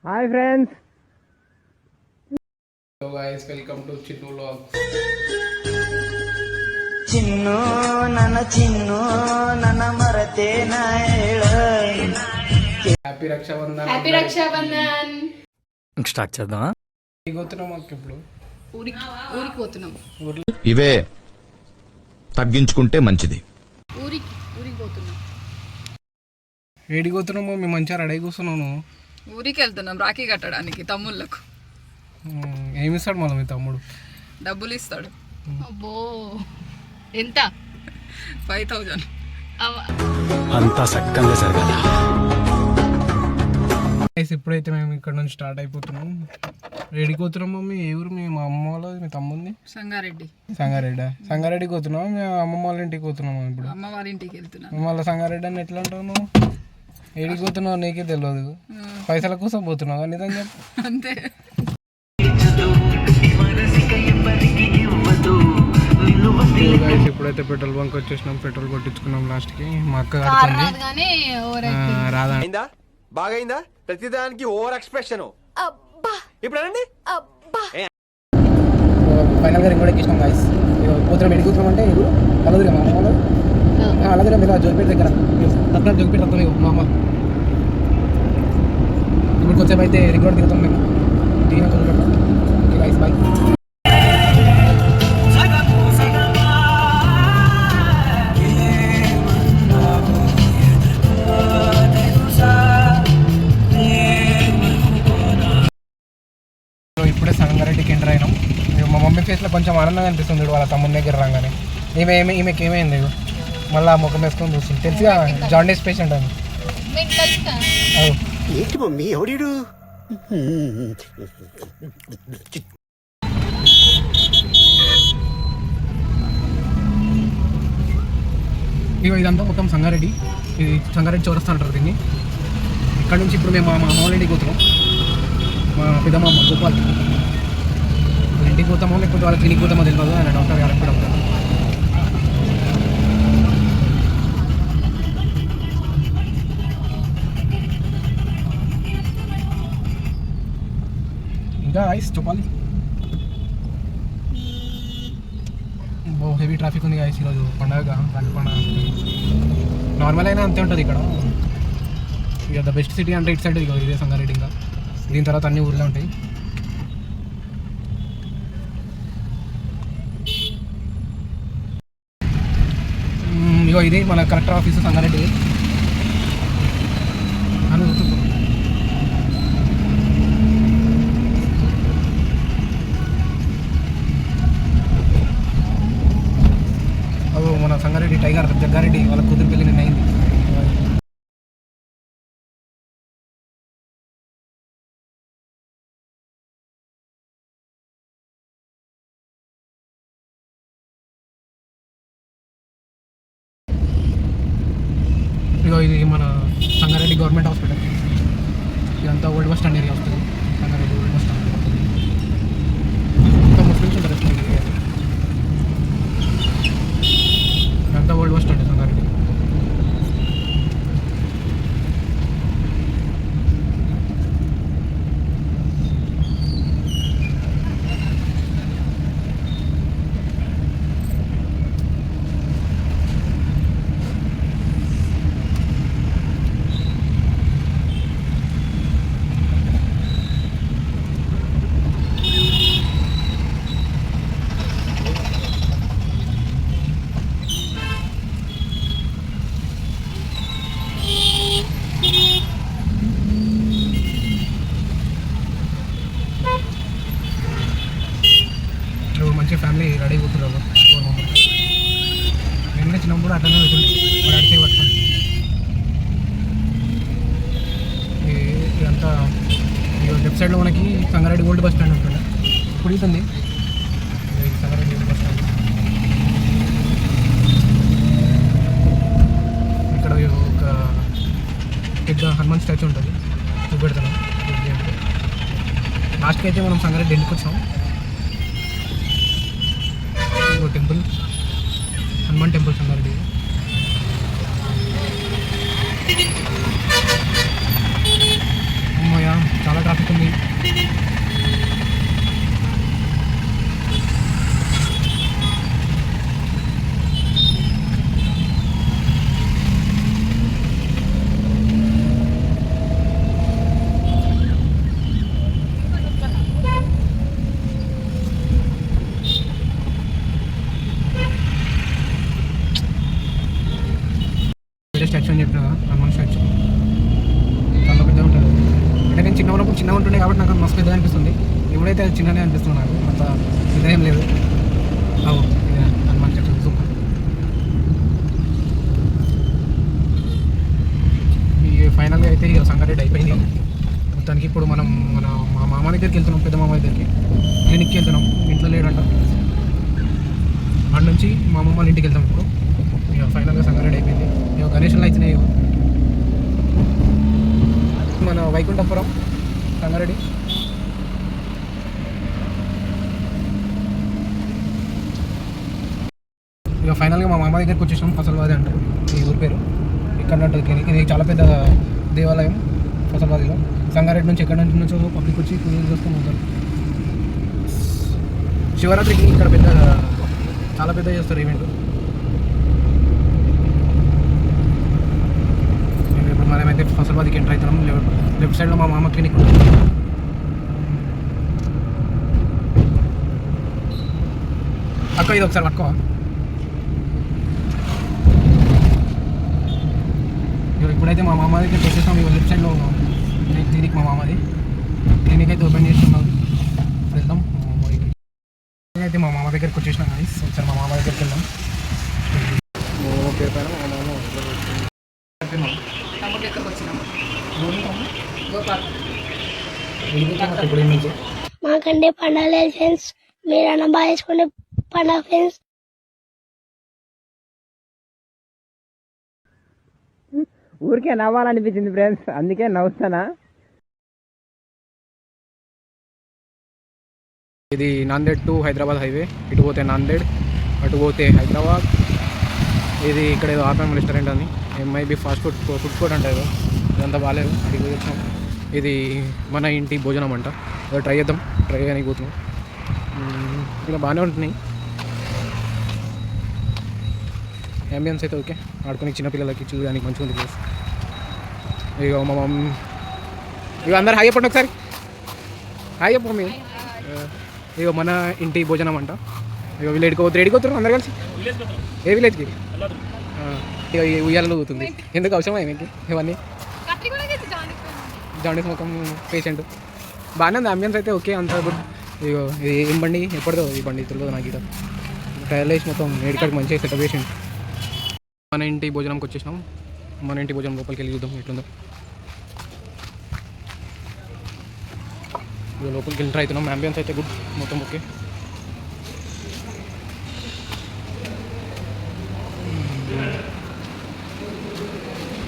Hi friends. So guys welcome to Chinnu vlog. Chinnu ನನ್ನ ಮರತೇನ happy Rakshabandhan. Happy Rakshabandhan. Start చేద్దామా? దిగుతున్నాం మాకు ఇప్పుడు ఊరికి పోతున్నాం. ఇవే తగ్గించుకుంటే మంచిది. ఊరికి పోతున్నాం. ఏడిపోతున్నాము మేము మంచిగా రెడీ కూర్చున్నాను. ఊరికి వెళ్తున్నాం రాఖీ కట్టడానికి తమ్ముళ్ళకు. ఏమి ఇస్తాడు మళ్ళీ మీ తమ్ముడు? డబ్బులు ఇస్తాడు. అబ్బో ఎంత? 5,000. అంతా సక్కంగా జరగాల. ఇప్పుడైతే మేము ఇక్కడ నుంచి స్టార్ట్ అయిపోతున్నాం. ఏడిపోతున్నాం మమ్మీ? ఏ ఊరు? మీ మా అమ్మ వాళ్ళ మీ తమ్ముంది సంగారెడ్డి. సంగారెడ్డికి పోతున్నాం. మేము అమ్మమ్మ వాళ్ళ ఇంటికి పోతున్నాం. ఇప్పుడు అమ్మ వాళ్ళ ఇంటికి వెళ్తున్నాం. మళ్ళీ సంగారెడ్డి అని ఎట్లా అంటావు నువ్వు? ఏడికి పోతున్నావు నీకే తెలియదు. పైసల కోసం పోతున్నావు నిజం చెప్పు. అంతే. ఇప్పుడైతే పెట్రోల్ బంక్ వచ్చేసినాం. పెట్రోల్ కొట్టించుకున్నాం. లాస్ట్కి మా అక్క రాదా బాగైందా? ప్రతిదానికి ఓవర్ ఎక్స్ప్రెషన్. ఇప్పుడు అనండి. ఫైనల్ గా రింగ్ కూడా ఎక్కిస్తాం గాయస్. పోతున్నాం. ఎడుగుతున్నాం అంటే కలదుగా మా అమ్మ అలాగే మీరు జోగిపేట దగ్గర తప్ప జోగిపేట వస్తాం మా అమ్మ. ఇప్పుడు కొంచెం అయితే రింగ్ రోడ్ దిగుతాం మేము. దిగిన ఓకే గాయస్ బాయ్. ఇప్పుడే సంగారెడ్డికి ఎంటర్ అయినాం. మా మమ్మీ ఫేస్లో కొంచెం ఆనందంగా అనిపిస్తుంది వాళ్ళ తమ్ముని దగ్గర రాగానే. ఈమెకి ఏమైంది మళ్ళీ ముఖం వేసుకొని చూస్తుంది. తెలుసుగా జాండీస్ పేషెంట్ అని. ఏంటి మమ్మీ ఎవడీడు? ఇదంతా మొత్తం సంగారెడ్డి. ఇది సంగారెడ్డి చౌరస్తా అంటారు దీన్ని. ఇక్కడ నుంచి ఇప్పుడు మేము మా అమ్మ వాళ్ళ ఇంటికి పోతున్నాం. మా పెద్దమ్మ గోపాల్ ఇంటికి పోతామో లేకపోతే వాళ్ళ క్లినిక్ పోతామో తెలియదు. ఆయన డాక్టర్ గారు కూడా ఉంటారు. ఇంకా ఐస్ చెప్పాలి. హెవీ ట్రాఫిక్ ఉంది ఐస్ ఈరోజు. పండగ రాఖీ పండగ. నార్మల్ అయినా అంతే ఉంటుంది ఇక్కడ. ఇక ద బెస్ట్ సిటీ అంటే ఇటు సైడ్ ఇదే సంగారెడ్డి. ఇంకా దీని తర్వాత అన్ని ఊర్లో ఉంటాయి. ఇగో ఇది మన కలెక్టర్ ఆఫీసు సంగారెడ్డి అని గుర్తుంది. అదో మన సంగారెడ్డి టైగర్ జగ్గారెడ్డి వాళ్ళ కూతురు పెళ్ళి నిన్న అయింది. ఇది మన సంగారెడ్డి గవర్నమెంట్ హాస్పిటల్. ఇదంతా ఓల్డ్ బస్ స్టాండ్ ఏరియా వస్తుంది. సంగారెడ్డి ఓల్డ్ బస్ స్టాండ్ ఇంకా ముస్లిమ్స్ ఉంటారు. ఇదంతా ఓల్డ్ బస్ స్టాండ్ సంగారెడ్డి. మంచి ఫ్యామిలీ రెడీ అవుతున్నారు. నేను చిన్నప్పుడు అట్లనే అవుతుంది. వాడు అడితే పట్టుకోండి. ఇదంతా లెఫ్ట్ సైడ్లో మనకి సంగారెడ్డి ఓల్డ్ బస్ స్టాండ్ ఉంటుంది. ఇప్పుడు అవుతుంది సంగారెడ్డి ఓల్డ్ బస్ స్టాండ్. ఇక్కడ ఒక పెద్ద హనుమాన్ స్టాచ్యూ ఉంటుంది. చూపెడతాను. లాస్ట్కి అయితే మనం సంగారెడ్డి ఎండుకు వచ్చాం. Temple Hanuman temple Sangareddy. అమ్మయ్య చాలా ట్రాఫిక్ ఉంది. స్టాచ్యూ అని చెప్పిన కదా, హనుమాన్ స్టాచ్యూ చాలా పెద్దగా ఉంటుంది. అంటే నేను చిన్నగా ఉంటుండే కాబట్టి నాకు మస్తు పెద్దగా అనిపిస్తుంది. ఇప్పుడైతే అది చిన్ననే అనిపిస్తుంది నాకు, అంత ఇదేం లేదు. అవు ఇదే హనుమాన్ స్టాచ్యూ సూపర్. ఈ ఫైనల్గా అయితే ఇక సంగారెడ్డి అయిపోయింది మొత్తానికి. ఇప్పుడు మనం మా మామ దగ్గరికి వెళ్తున్నాం, పెద్ద మామ దగ్గరికి. క్లినిక్కి వెళ్తున్నాం, ఇంట్లో లేడంట. అక్కడ నుంచి మా అమ్మమ్మ వాళ్ళ ఇంటికి వెళ్తాం ఇప్పుడు. ఇక ఫైనల్గా సంగారెడ్డి అయిపోయింది. ఇక గణేషులు అయినాయి. మన వైకుంఠపురం సంగారెడ్డి. ఇక ఫైనల్గా మా మామ దగ్గరికి వచ్చేసాం. ఫసల్వాది అంటారు ఈ ఊరి పేరు. ఇక్కడ ఉంటుంది క్లినిక్. ఇది చాలా పెద్ద దేవాలయం ఫసల్వాదిలో. సంగారెడ్డి నుంచి ఎక్కడి నుంచో పబ్లిక్ వచ్చి పూజలు చేస్తూ ఉంటారు. శివరాత్రికి ఇక్కడ చాలా పెద్ద చేస్తారు ఈవెంట్. ఇప్పుడు మనమైతే ఫసల్వాదికి ఎంటర్ అవుతున్నాం. లెఫ్ట్ సైడ్లో మా మామ క్లినిక్ ఉంటుంది. అక్క ఇది ఒకసారి పట్టుకో. ఇప్పుడైతే మా మామ దగ్గరికి వచ్చేసాం. ఇక లెఫ్ట్ సైడ్లో క్లినిక్ మా మామది. క్లినిక్ అయితే ఓపెన్ చేస్తున్నాం. వెళ్దాం అయితే మా మామ దగ్గరికి వచ్చేసినాం. కానీ ఒకసారి మా మామ దగ్గరికి వెళ్దాం. ఓకే పైన మా మామ తమ్ముడు ఎక్కడికి వచ్చినాము గోపాల్. ఇప్పుడు ఏం నుంచి మాకంటే పండుగ లేదు ఫ్రెండ్స్. మీరన్నా బాగా చేసుకునే పండుగ ఫ్రెండ్స్. ఊరికే నవ్వాలనిపించింది ఫ్రెండ్స్, అందుకే నవ్వుతానా. ఇది నాందేడ్ టు హైదరాబాద్ హైవే. ఇటు పోతే నాందేడ్, అటు పోతే హైదరాబాద్. ఇది ఇక్కడ ఏదో ఆర్ఎం రెస్టారెంట్ అని, ఎంఐబి ఫాస్ట్ ఫుడ్ కోర్ట్ అంటే ఏదో, ఇదంతా బాగాలేదు. అడిగి వచ్చాం. ఇది మన ఇంటి భోజనం అంట. ఏదో ట్రై చేద్దాం. ట్రై చేయడానికి పోతున్నాం. ఇలా బాగానే ఉంటున్నాయి. అంబియన్స్ అయితే ఓకే. ఆడుకొని చిన్నపిల్లలకి చూడడానికి మంచిగా ఉంది ప్లేస్. ఇక మా మమ్మీ ఇక అందరు హాయ్ చెప్పండి ఒకసారి. హాయ్ చెప్పు మమ్మీ. ఇక మన ఇంటి భోజనం అంట. ఇక వీళ్ళు ఎడిపోతారు అందరు కలిసి. ఏ విలేజ్కి? ఇక ఉయ్యాలలో పోతుంది. ఎందుకు అవసరమా మీకు ఇవన్నీ? జాండీస్ ముఖం పేషెంట్. బాగానే ఉంది. అంబియన్స్ అయితే ఓకే, అంత గుడ్. ఇగో ఇది ఏం బండి, ఎప్పటిదో ఈ బండి తెలియదు నాకు. ఇక్కడ ట్రయల్ వేసి మొత్తం ఏడికాడికి మంచిగా సెట్ పేషెంట్. మన ఇంటి భోజనంకి వచ్చేసినాం. మన ఇంటి భోజనం లోపలికి వెళ్ళి చూద్దాం ఎట్లుందో. ఇక లోపలికి ఎంటర్ అవుతున్నాం. అంబియన్స్ అయితే గుడ్, మొత్తం ఓకే.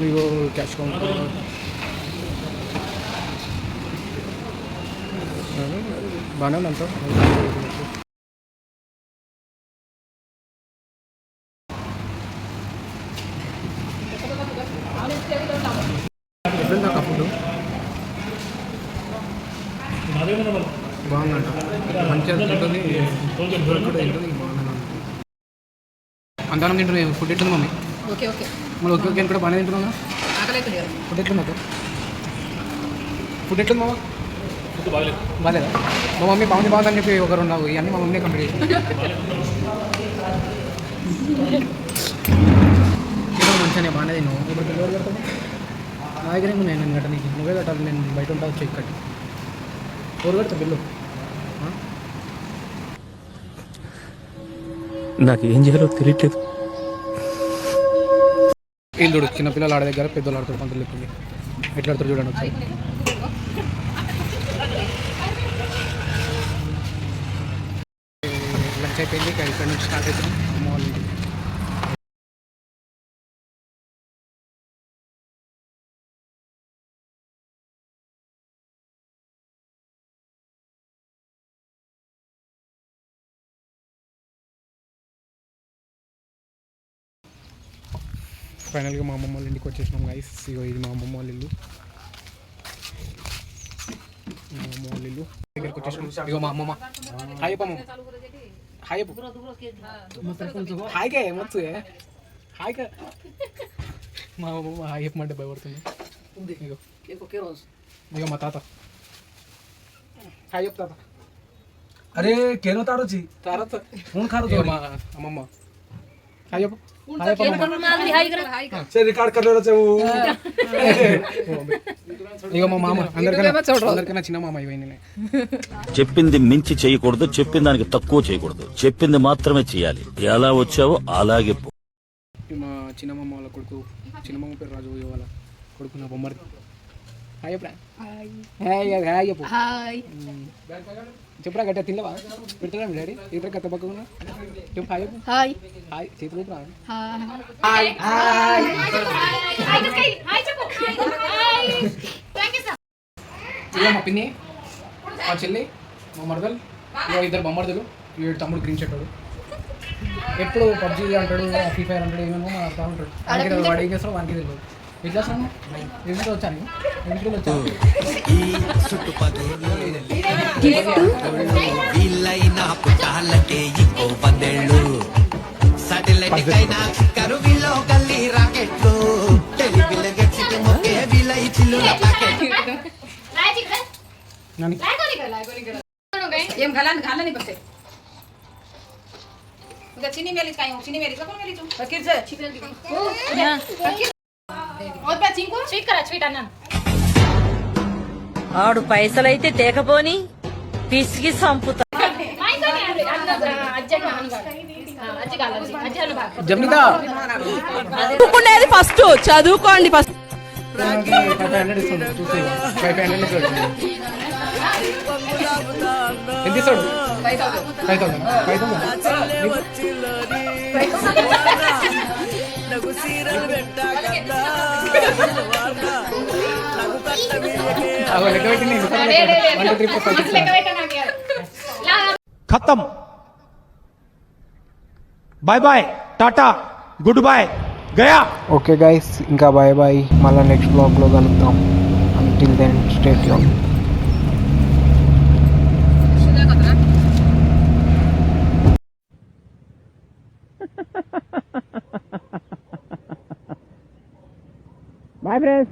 ఇగో క్యాష్ కౌంటర్ బాగానే ఉంది అంతా. ఎట్లుందా ఫుడ్? బాగుందంట, మంచిగా ఉంటుంది. కూడా తింటుంది, బాగుంది. అంతనం తింటుంది. ఫుడ్ ఎట్టుంది మమ్మీ? Okay okay. మళ్ళీ ఓకే ఓకే కూడా బాగానే తింటున్నాగా. ఆకలి ఫుడ్ ఎట్లుంది అక్క? ఫుడ్ ఎట్లుంది మామ? బాగాలేదా? మా మమ్మీ బాగుందని చెప్పి ఒకరు ఉన్నావు. ఇవన్నీ మా మమ్మీ కంప్లీట్ చేసి మంచిగానే బాగానే తిన్నావు. ఇప్పుడు పిల్లలు కడతాను నా దగ్గర ఏమో నేను కట్ట నీకు నువ్వే కట్టాలి. నేను బయట ఉంటావు, చెక్ కట్టి ఎవరు కడతా బిల్లు? నాకు ఏం చేయాలో తెలియట్లేదు. వీళ్ళు చూడు, చిన్నపిల్లలు ఆడే దగ్గర పెద్దలు ఆడుతారు. పంతులు చెప్పింది ఎట్లా ఆడుతారు చూడండి ఒకసారి. లంచ్ అయిపోయింది. ఇక్కడ నుంచి స్టార్ట్ అవుతున్నాం మార్నింగ్. ఫైనల్గా మా అమ్మమ్మ వాళ్ళ ఇంటికి వచ్చేసినాం గైస్. ఇగో ఇది మా అమ్మమ్మ వాళ్ళ ఇల్లు. అమ్మమ్మ ఇల్లు దగ్గరికి వచ్చేసి ఇగో మా అమ్మమ్మ హాయ్ అప్ప అమ్మమ్మ హాయ్ అప్పు హాయ్కే ఏమొచ్చు హాయ్కే మా అమ్మమ్మ హాయ్ చెప్పమంటే భయపడుతుంది ఇగో ఇగో మా తాత హాయ్ చెప్పు తాత अरे केनो तारो जी తాత फोन खारो ఇగో మా అమ్మమ్మ హాయ్ చెప్పు హాయ్ అప్ప అమ్మమ్మ से रिकॉर्ड कर रहे वो ఇగో మా మామ అందరికన్నా చిన్న మామ ఇవన్నీ చెప్పింది మించి చేయకూడదు, చెప్పిన దానికి తక్కువ చేయకూడదు, చెప్పింది మాత్రమే చేయాలి. ఎలా వచ్చావో అలాగే పో. మా చిన్నమ్మ వాళ్ళ కొడుకు చిన్నమ్మ పేరు రాజు వాళ్ళ కొడుకు నా బొమ్మడి హాయ్ చెప్పరా హాయ్ హాయ్ చెప్పు చెప్పురా గట్టిగా తినవా పెడతాడా మీ డాడీ ఇద్దరు కథ పక్కన చెప్పు హాయ్ చెప్పు హాయ్ హాయ్ చేతులు రా హాయ్ ఇదిగో మా పిన్ని మా చెల్లి మా మరదలు ఇదిగో ఇద్దరు బొమ్మడదులు వీడు తమ్ముడు గ్రీన్ షర్ట్ వాడు ఎప్పుడు పబ్జీ అంటాడు ఫ్రీ ఫైర్ అంటాడు ఏమేమో ఆడుతూ ఉంటాడు వాడికి వాడు ఏం చేస్తాడో వానికి తెలియదు ఎట్లా వస్తాను ఇంటికి వచ్చాను ఇంటికి వచ్చాను నాని ఏం గలాన్ని గల్లని బస్සේ उधर चीनी मेली का चीनी मेली कौन मेली तू फकीर से और पे चिंको स्वीट करा स्वीट अन्न ఆడు పైసలైతే తేకపోని పిసికి సంపుతా. జమ్నిదా చదువుకునేది ఫస్ట్, చదువుకోండి ఫస్ట్. 500 ఇస్తుంది చూస్తే 500 ఎంత ఇస్తాడు 5,000 లెక్క పెట్టి खत्म bye bye tata goodbye गया ఓకే గైస్ ఇంకా బాయ్ బాయ్, మళ్ళీ నెక్స్ట్ బ్లాగ్లో కలుద్దాం. Until then stay tune. Bye friends.